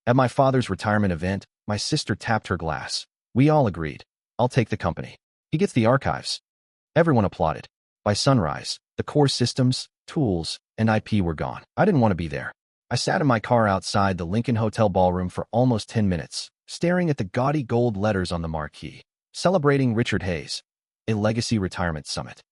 At my father's retirement event, my sister tapped her glass. We all agreed. I'll take the company. He gets the archives. Everyone applauded. By sunrise, the core systems, tools, and IP were gone. I didn't want to be there. I sat in my car outside the Lincoln Hotel ballroom for almost 10 minutes, staring at the gaudy gold letters on the marquee, celebrating Richard Hayes, a legacy retirement summit.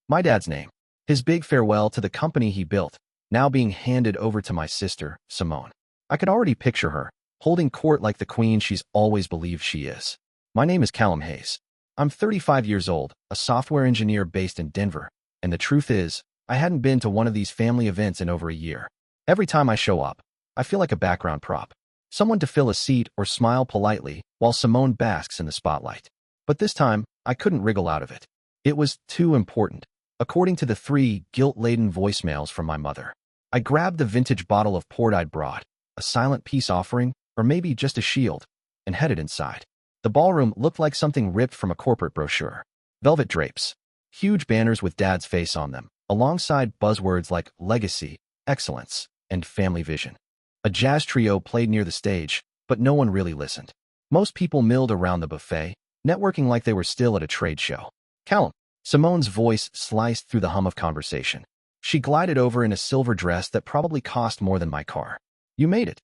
My dad's name, his big farewell to the company he built, now being handed over to my sister, Simone. I could already picture her, holding court like the queen she's always believed she is. My name is Callum Hayes. I'm 35 years old, a software engineer based in Denver, and the truth is, I hadn't been to one of these family events in over a year. Every time I show up, I feel like a background prop, someone to fill a seat or smile politely while Simone basks in the spotlight. But this time, I couldn't wriggle out of it. It was too important, according to the 3 guilt-laden voicemails from my mother. I grabbed the vintage bottle of port I'd brought, a silent peace offering, or maybe just a shield, and headed inside. The ballroom looked like something ripped from a corporate brochure. Velvet drapes, huge banners with Dad's face on them, alongside buzzwords like legacy, excellence, and family vision. A jazz trio played near the stage, but no one really listened. Most people milled around the buffet, networking like they were still at a trade show. Callum. Simone's voice sliced through the hum of conversation. She glided over in a silver dress that probably cost more than my car. You made it.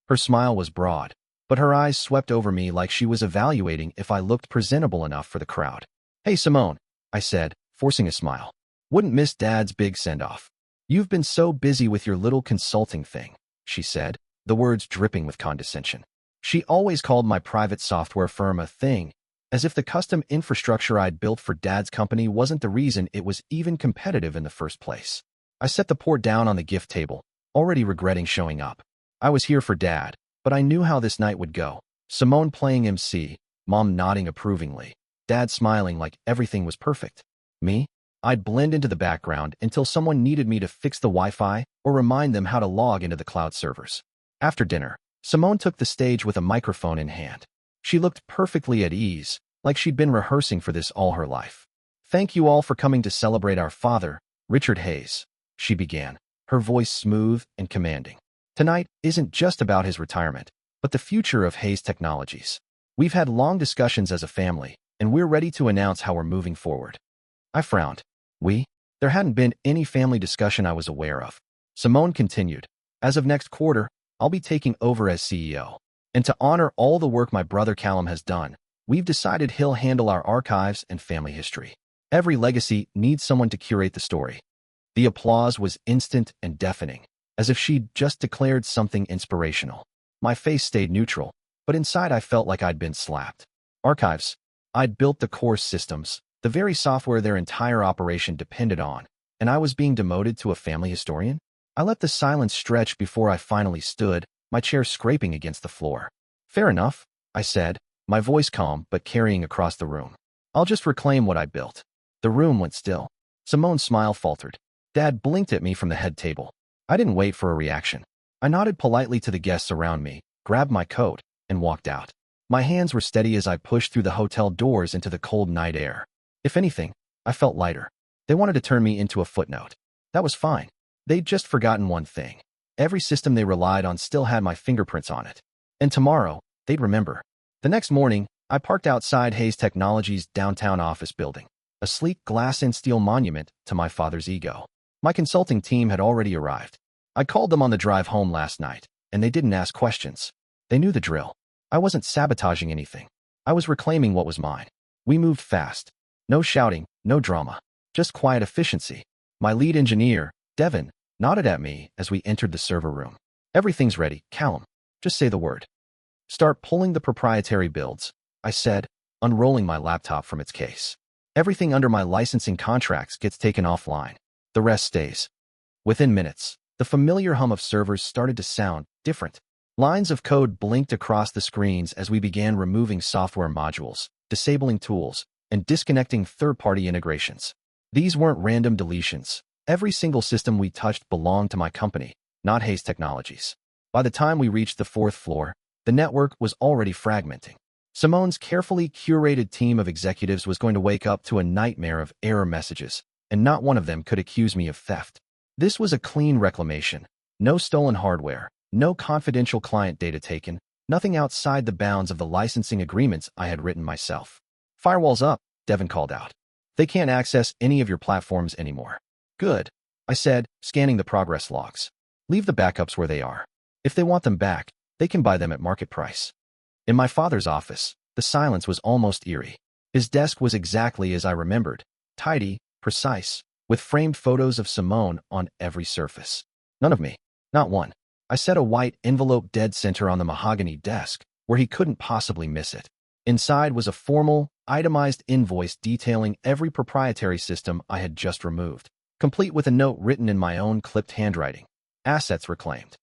Her smile was broad, but her eyes swept over me like she was evaluating if I looked presentable enough for the crowd. Hey, Simone, I said, forcing a smile. Wouldn't miss Dad's big send-off. You've been so busy with your little consulting thing, she said, the words dripping with condescension. She always called my private software firm a thing, as if the custom infrastructure I'd built for Dad's company wasn't the reason it was even competitive in the first place. I set the port down on the gift table, already regretting showing up. I was here for Dad, but I knew how this night would go. Simone playing MC, Mom nodding approvingly, Dad smiling like everything was perfect. Me? I'd blend into the background until someone needed me to fix the Wi-Fi or remind them how to log into the cloud servers. After dinner, Simone took the stage with a microphone in hand. She looked perfectly at ease, like she'd been rehearsing for this all her life. Thank you all for coming to celebrate our father, Richard Hayes, she began, her voice smooth and commanding. Tonight isn't just about his retirement, but the future of Hayes Technologies. We've had long discussions as a family, and we're ready to announce how we're moving forward. I frowned. There hadn't been any family discussion I was aware of. Simone continued, as of next quarter, I'll be taking over as CEO. And to honor all the work my brother Callum has done, we've decided he'll handle our archives and family history. Every legacy needs someone to curate the story. The applause was instant and deafening, as if she'd just declared something inspirational. My face stayed neutral, but inside I felt like I'd been slapped. Archives. I'd built the core systems, the very software their entire operation depended on, and I was being demoted to a family historian? I let the silence stretch before I finally stood, my chair scraping against the floor. Fair enough, I said, my voice calm but carrying across the room. I'll just reclaim what I built. The room went still. Simone's smile faltered. Dad blinked at me from the head table. I didn't wait for a reaction. I nodded politely to the guests around me, grabbed my coat, and walked out. My hands were steady as I pushed through the hotel doors into the cold night air. If anything, I felt lighter. They wanted to turn me into a footnote. That was fine. They'd just forgotten one thing. Every system they relied on still had my fingerprints on it. And tomorrow, they'd remember. The next morning, I parked outside Hayes Technologies' downtown office building, a sleek glass and steel monument to my father's ego. My consulting team had already arrived. I called them on the drive home last night, and they didn't ask questions. They knew the drill. I wasn't sabotaging anything. I was reclaiming what was mine. We moved fast. No shouting, no drama, just quiet efficiency. My lead engineer, Devin, nodded at me as we entered the server room. Everything's ready, Callum. Just say the word. Start pulling the proprietary builds, I said, unrolling my laptop from its case. Everything under my licensing contracts gets taken offline. The rest stays. Within minutes, the familiar hum of servers started to sound different. Lines of code blinked across the screens as we began removing software modules, disabling tools, and disconnecting third-party integrations. These weren't random deletions. Every single system we touched belonged to my company, not Hayes Technologies. By the time we reached the 4th floor, the network was already fragmenting. Simone's carefully curated team of executives was going to wake up to a nightmare of error messages, and not one of them could accuse me of theft. This was a clean reclamation. No stolen hardware, no confidential client data taken, Nothing outside the bounds of the licensing agreements I had written myself. Firewalls up, Devin called out. They can't access any of your platforms anymore. Good, I said, scanning the progress logs. Leave the backups where they are. If they want them back, they can buy them at market price. In my father's office, the silence was almost eerie. His desk was exactly as I remembered, tidy, precise, with framed photos of Simone on every surface. None of me. Not one. I set a white envelope dead center on the mahogany desk, where he couldn't possibly miss it. Inside was a formal, itemized invoice detailing every proprietary system I had just removed, complete with a note written in my own clipped handwriting. Assets reclaimed.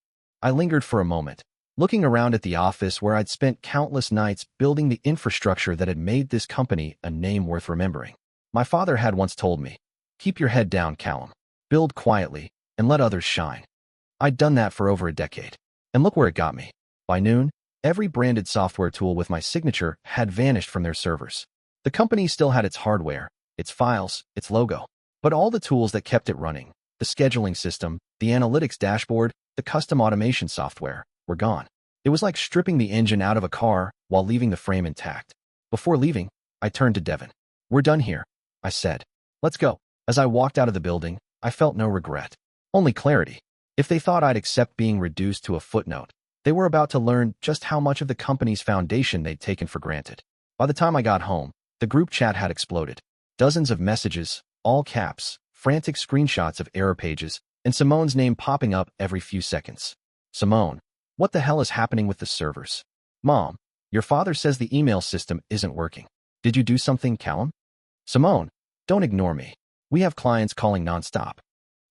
I lingered for a moment, looking around at the office where I'd spent countless nights building the infrastructure that had made this company a name worth remembering. My father had once told me, "Keep your head down, Callum. Build quietly, and let others shine." I'd done that for over a decade, and look where it got me. By noon, every branded software tool with my signature had vanished from their servers. The company still had its hardware, its files, its logo, but all the tools that kept it running, the scheduling system, the analytics dashboard, the custom automation software, were gone. It was like stripping the engine out of a car while leaving the frame intact. Before leaving, I turned to Devin. "We're done here," I said. "Let's go." As I walked out of the building, I felt no regret, only clarity. If they thought I'd accept being reduced to a footnote, they were about to learn just how much of the company's foundation they'd taken for granted. By the time I got home, the group chat had exploded. Dozens of messages, all caps, frantic screenshots of error pages, and Simone's name popping up every few seconds. "Simone, what the hell is happening with the servers? Mom, your father says the email system isn't working. Did you do something, Callum? Simone, don't ignore me. We have clients calling nonstop."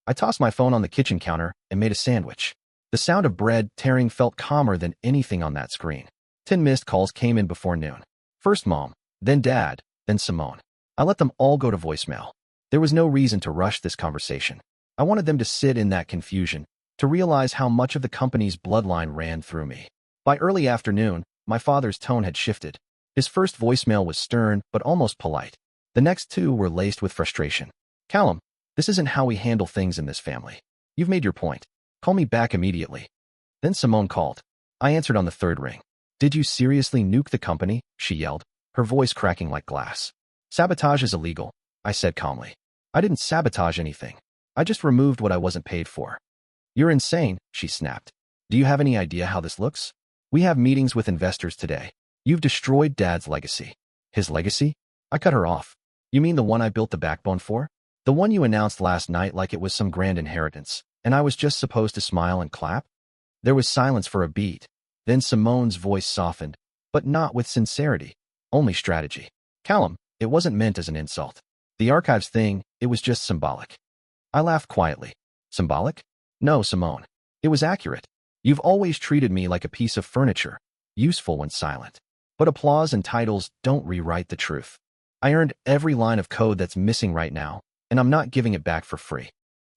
I tossed my phone on the kitchen counter and made a sandwich. The sound of bread tearing felt calmer than anything on that screen. 10 missed calls came in before noon. First Mom, then Dad, then Simone. I let them all go to voicemail. There was no reason to rush this conversation. I wanted them to sit in that confusion, to realize how much of the company's bloodline ran through me. By early afternoon, my father's tone had shifted. His first voicemail was stern but almost polite. The next two were laced with frustration. "Callum, this isn't how we handle things in this family. You've made your point. Call me back immediately." Then Simone called. I answered on the third ring. "Did you seriously nuke the company?" she yelled, her voice cracking like glass. "Sabotage is illegal," I said calmly. "I didn't sabotage anything. I just removed what I wasn't paid for." "You're insane," she snapped. "Do you have any idea how this looks? We have meetings with investors today. You've destroyed Dad's legacy." "His legacy?" I cut her off. "You mean the one I built the backbone for? The one you announced last night like it was some grand inheritance, and I was just supposed to smile and clap?" There was silence for a beat. Then Simone's voice softened, but not with sincerity, only strategy. "Callum, it wasn't meant as an insult. The archives thing, it was just symbolic." I laughed quietly. "Symbolic? No, Simone. It was accurate. You've always treated me like a piece of furniture, useful when silent. But applause and titles don't rewrite the truth. I earned every line of code that's missing right now, and I'm not giving it back for free."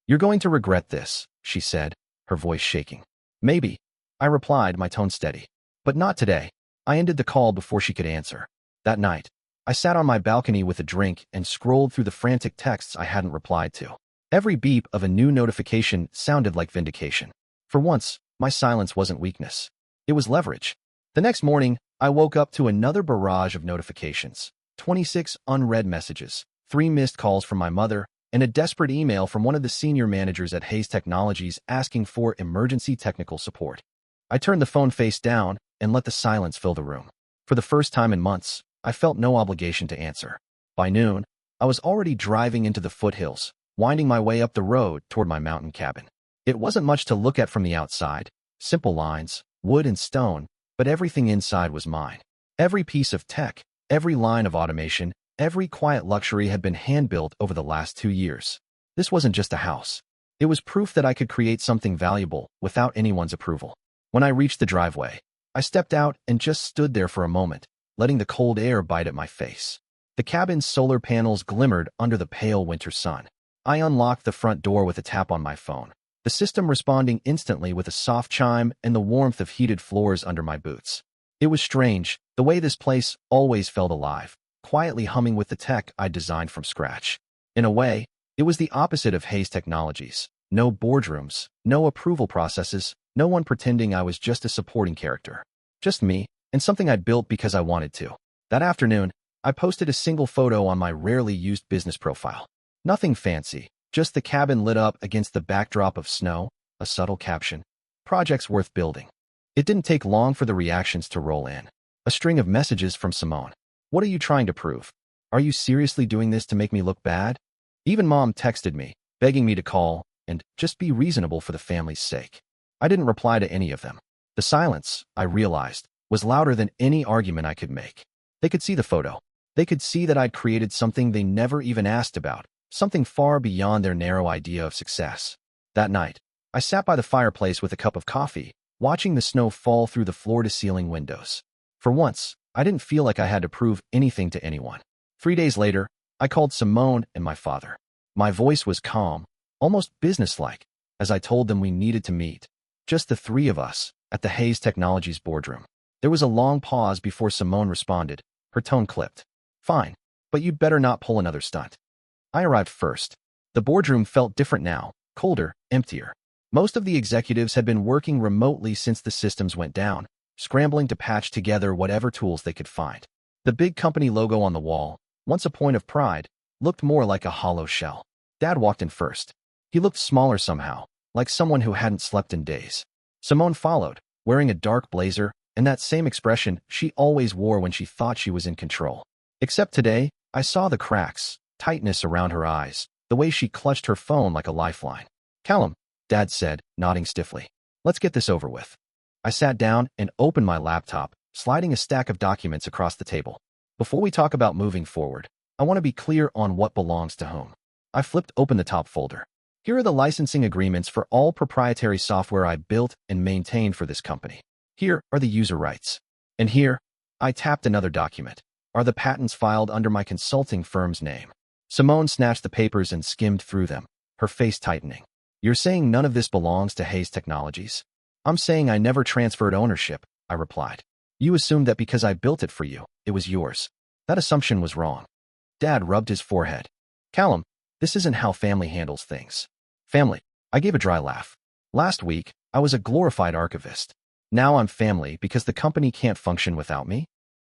"You're going to regret this," she said, her voice shaking. "Maybe," I replied, my tone steady. "But not today." I ended the call before she could answer. That night, I sat on my balcony with a drink and scrolled through the frantic texts I hadn't replied to. Every beep of a new notification sounded like vindication. For once, my silence wasn't weakness. It was leverage. The next morning, I woke up to another barrage of notifications. 26 unread messages, 3 missed calls from my mother, and a desperate email from one of the senior managers at Hayes Technologies asking for emergency technical support. I turned the phone face down and let the silence fill the room. For the first time in months, I felt no obligation to answer. By noon, I was already driving into the foothills, winding my way up the road toward my mountain cabin. It wasn't much to look at from the outside, simple lines, wood and stone, but everything inside was mine. Every piece of tech, every line of automation, every quiet luxury had been hand-built over the last 2 years. This wasn't just a house. It was proof that I could create something valuable without anyone's approval. When I reached the driveway, I stepped out and just stood there for a moment, letting the cold air bite at my face. The cabin's solar panels glimmered under the pale winter sun. I unlocked the front door with a tap on my phone, the system responding instantly with a soft chime and the warmth of heated floors under my boots. It was strange, the way this place always felt alive, quietly humming with the tech I designed from scratch. In a way, it was the opposite of Hayes Technologies. No boardrooms, no approval processes, no one pretending I was just a supporting character. Just me, and something I'd built because I wanted to. That afternoon, I posted a single photo on my rarely used business profile. Nothing fancy, just the cabin lit up against the backdrop of snow, a subtle caption. Projects worth building. It didn't take long for the reactions to roll in. A string of messages from Simone. What are you trying to prove? Are you seriously doing this to make me look bad? Even Mom texted me, begging me to call and just be reasonable for the family's sake. I didn't reply to any of them. The silence, I realized, was louder than any argument I could make. They could see the photo. They could see that I'd created something they never even asked about, something far beyond their narrow idea of success. That night, I sat by the fireplace with a cup of coffee, watching the snow fall through the floor-to-ceiling windows. For once, I didn't feel like I had to prove anything to anyone. 3 days later, I called Simone and my father. My voice was calm, almost businesslike, as I told them we needed to meet. Just the three of us, at the Hayes Technologies boardroom. There was a long pause before Simone responded, her tone clipped. Fine, but you'd better not pull another stunt. I arrived first. The boardroom felt different now, colder, emptier. Most of the executives had been working remotely since the systems went down, scrambling to patch together whatever tools they could find. The big company logo on the wall, once a point of pride, looked more like a hollow shell. Dad walked in first. He looked smaller somehow, like someone who hadn't slept in days. Simone followed, wearing a dark blazer and that same expression she always wore when she thought she was in control. Except today, I saw the cracks, tightness around her eyes, the way she clutched her phone like a lifeline. Callum, Dad said, nodding stiffly. Let's get this over with. I sat down and opened my laptop, sliding a stack of documents across the table. Before we talk about moving forward, I want to be clear on what belongs to whom. I flipped open the top folder. Here are the licensing agreements for all proprietary software I built and maintained for this company. Here are the user rights. And here, I tapped another document, are the patents filed under my consulting firm's name. Simone snatched the papers and skimmed through them, her face tightening. You're saying none of this belongs to Hayes Technologies? I'm saying I never transferred ownership, I replied. You assumed that because I built it for you, it was yours. That assumption was wrong. Dad rubbed his forehead. Callum, this isn't how family handles things. Family. I gave a dry laugh. Last week, I was a glorified archivist. Now I'm family because the company can't function without me?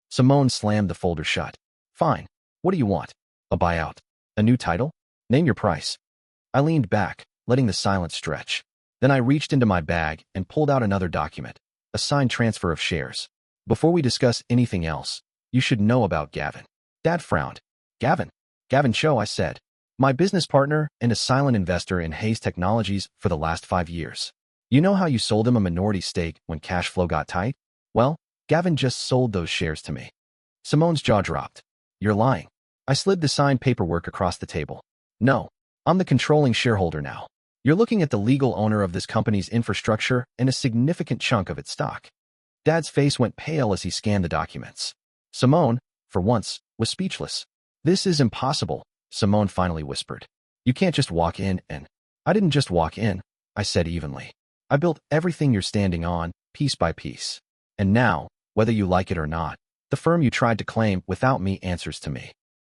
Simone slammed the folder shut. Fine. What do you want? A buyout? A new title? Name your price. I leaned back, letting the silence stretch. Then I reached into my bag and pulled out another document, a signed transfer of shares. Before we discuss anything else, you should know about Gavin. Dad frowned. Gavin? Gavin Cho, I said. My business partner and a silent investor in Hayes Technologies for the last 5 years. You know how you sold him a minority stake when cash flow got tight? Well, Gavin just sold those shares to me. Simone's jaw dropped. You're lying. I slid the signed paperwork across the table. No, I'm the controlling shareholder now. You're looking at the legal owner of this company's infrastructure and a significant chunk of its stock. Dad's face went pale as he scanned the documents. Simone, for once, was speechless. This is impossible, Simone finally whispered. You can't just walk in and... I didn't just walk in, I said evenly. I built everything you're standing on, piece by piece. And now, whether you like it or not, the firm you tried to claim without me answers to me.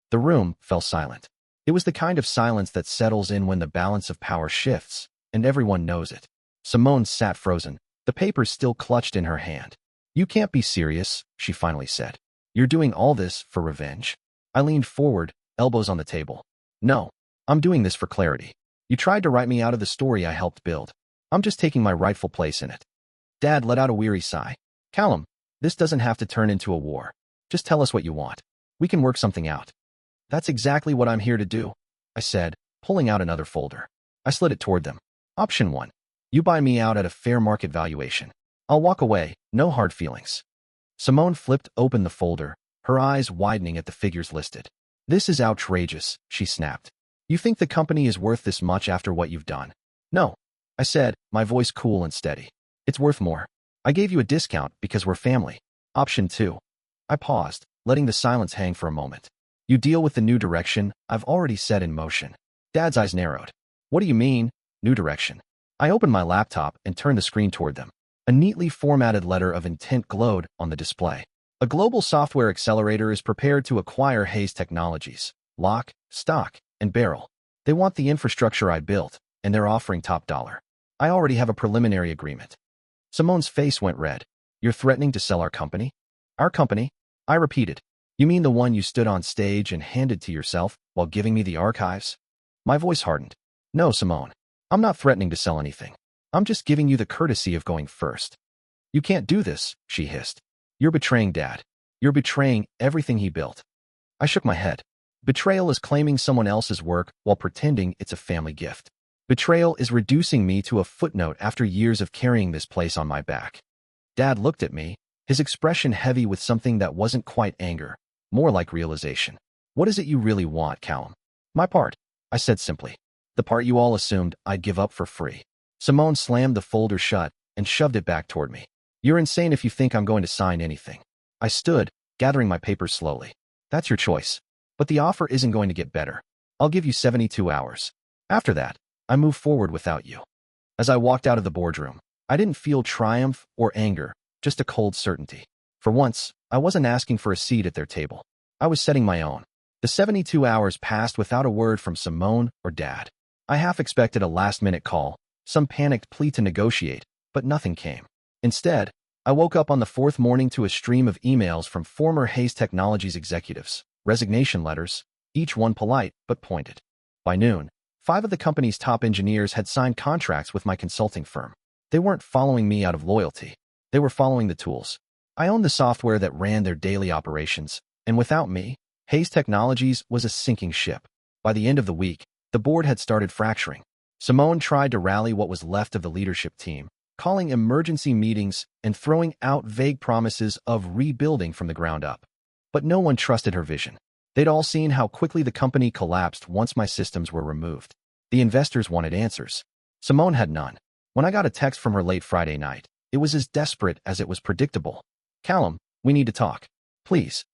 The room fell silent. It was the kind of silence that settles in when the balance of power shifts, and everyone knows it. Simone sat frozen, the papers still clutched in her hand. You can't be serious, she finally said. You're doing all this for revenge? I leaned forward, elbows on the table. No, I'm doing this for clarity. You tried to write me out of the story I helped build. I'm just taking my rightful place in it. Dad let out a weary sigh. Callum, this doesn't have to turn into a war. Just tell us what you want. We can work something out. That's exactly what I'm here to do, I said, pulling out another folder. I slid it toward them. Option 1. You buy me out at a fair market valuation. I'll walk away, no hard feelings. Simone flipped open the folder, her eyes widening at the figures listed. This is outrageous, she snapped. You think the company is worth this much after what you've done? No, I said, my voice cool and steady. It's worth more. I gave you a discount because we're family. Option 2. I paused, letting the silence hang for a moment. You deal with the new direction I've already set in motion. Dad's eyes narrowed. What do you mean, new direction? I opened my laptop and turned the screen toward them. A neatly formatted letter of intent glowed on the display. A global software accelerator is prepared to acquire Hayes Technologies, lock, stock, and barrel. They want the infrastructure I built, and they're offering top dollar. I already have a preliminary agreement. Simone's face went red. You're threatening to sell our company? Our company? I repeated. You mean the one you stood on stage and handed to yourself while giving me the archives? My voice hardened. No, Simone. I'm not threatening to sell anything. I'm just giving you the courtesy of going first. You can't do this, she hissed. You're betraying Dad. You're betraying everything he built. I shook my head. Betrayal is claiming someone else's work while pretending it's a family gift. Betrayal is reducing me to a footnote after years of carrying this place on my back. Dad looked at me, his expression heavy with something that wasn't quite anger, more like realization. What is it you really want, Callum? My part, I said simply. The part you all assumed I'd give up for free. Simone slammed the folder shut and shoved it back toward me. You're insane if you think I'm going to sign anything. I stood, gathering my papers slowly. That's your choice. But the offer isn't going to get better. I'll give you 72 hours. After that, I move forward without you. As I walked out of the boardroom, I didn't feel triumph or anger, just a cold certainty. For once, I wasn't asking for a seat at their table. I was setting my own. The 72 hours passed without a word from Simone or Dad. I half expected a last-minute call, some panicked plea to negotiate, but nothing came. Instead, I woke up on the fourth morning to a stream of emails from former Hayes Technologies executives, resignation letters, each one polite but pointed. By noon, 5 of the company's top engineers had signed contracts with my consulting firm. They weren't following me out of loyalty. They were following the tools. I owned the software that ran their daily operations, and without me, Hayes Technologies was a sinking ship. By the end of the week, the board had started fracturing. Simone tried to rally what was left of the leadership team, calling emergency meetings and throwing out vague promises of rebuilding from the ground up. But no one trusted her vision. They'd all seen how quickly the company collapsed once my systems were removed. The investors wanted answers. Simone had none. When I got a text from her late Friday night, it was as desperate as it was predictable. Callum, we need to talk. Please.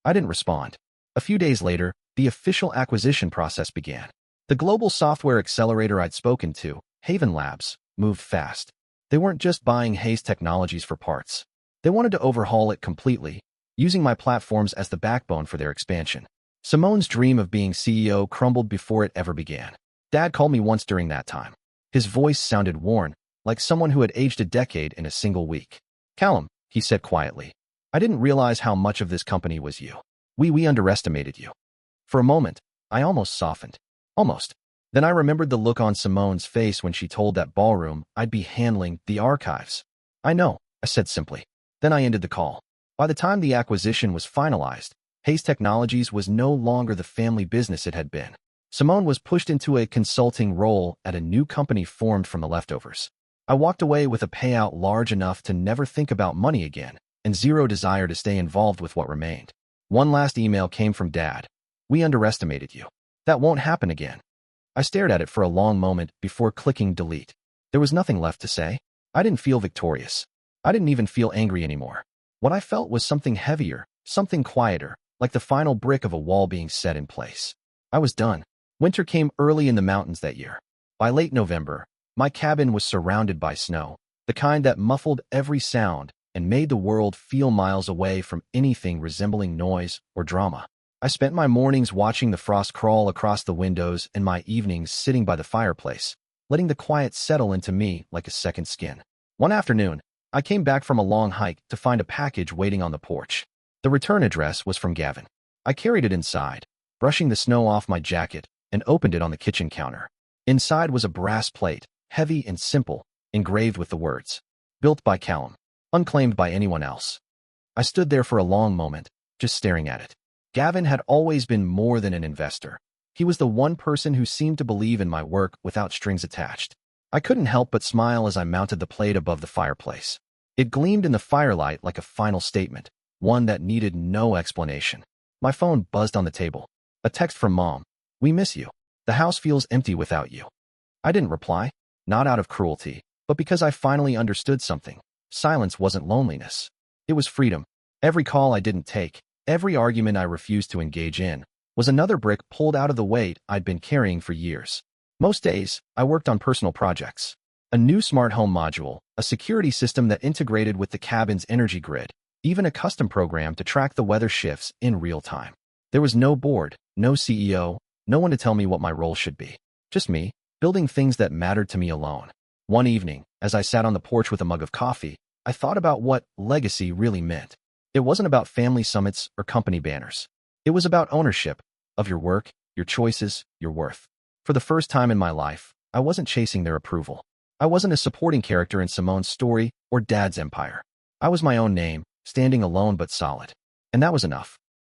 I didn't respond. A few days later, the official acquisition process began. The global software accelerator I'd spoken to, Haven Labs, moved fast. They weren't just buying Hayes Technologies for parts. They wanted to overhaul it completely, using my platforms as the backbone for their expansion. Simone's dream of being CEO crumbled before it ever began. Dad called me once during that time. His voice sounded worn, like someone who had aged a decade in a single week. Callum, he said quietly, I didn't realize how much of this company was you. We underestimated you. For a moment, I almost softened. Almost. Then I remembered the look on Simone's face when she told that ballroom I'd be handling the archives. I know, I said simply. Then I ended the call. By the time the acquisition was finalized, Hayes Technologies was no longer the family business it had been. Simone was pushed into a consulting role at a new company formed from the leftovers. I walked away with a payout large enough to never think about money again, and zero desire to stay involved with what remained. One last email came from Dad. We underestimated you. That won't happen again. I stared at it for a long moment before clicking delete. There was nothing left to say. I didn't feel victorious. I didn't even feel angry anymore. What I felt was something heavier, something quieter, like the final brick of a wall being set in place. I was done. Winter came early in the mountains that year. By late November, my cabin was surrounded by snow, the kind that muffled every sound and made the world feel miles away from anything resembling noise or drama. I spent my mornings watching the frost crawl across the windows and my evenings sitting by the fireplace, letting the quiet settle into me like a second skin. One afternoon, I came back from a long hike to find a package waiting on the porch. The return address was from Gavin. I carried it inside, brushing the snow off my jacket, and opened it on the kitchen counter. Inside was a brass plate, heavy and simple, engraved with the words, "Built by Callum, unclaimed by anyone else." I stood there for a long moment, just staring at it. Gavin had always been more than an investor. He was the one person who seemed to believe in my work without strings attached. I couldn't help but smile as I mounted the plate above the fireplace. It gleamed in the firelight like a final statement, one that needed no explanation. My phone buzzed on the table. A text from Mom. "We miss you. The house feels empty without you." I didn't reply, not out of cruelty, but because I finally understood something. Silence wasn't loneliness. It was freedom. Every call I didn't take, every argument I refused to engage in, was another brick pulled out of the weight I'd been carrying for years. Most days, I worked on personal projects. A new smart home module, a security system that integrated with the cabin's energy grid, even a custom program to track the weather shifts in real time. There was no board, no CEO, no one to tell me what my role should be. Just me, building things that mattered to me alone. One evening, as I sat on the porch with a mug of coffee, I thought about what legacy really meant. It wasn't about family summits or company banners. It was about ownership of your work, your choices, your worth. For the first time in my life, I wasn't chasing their approval. I wasn't a supporting character in Simone's story or Dad's empire. I was my own name, standing alone but solid. And that was enough.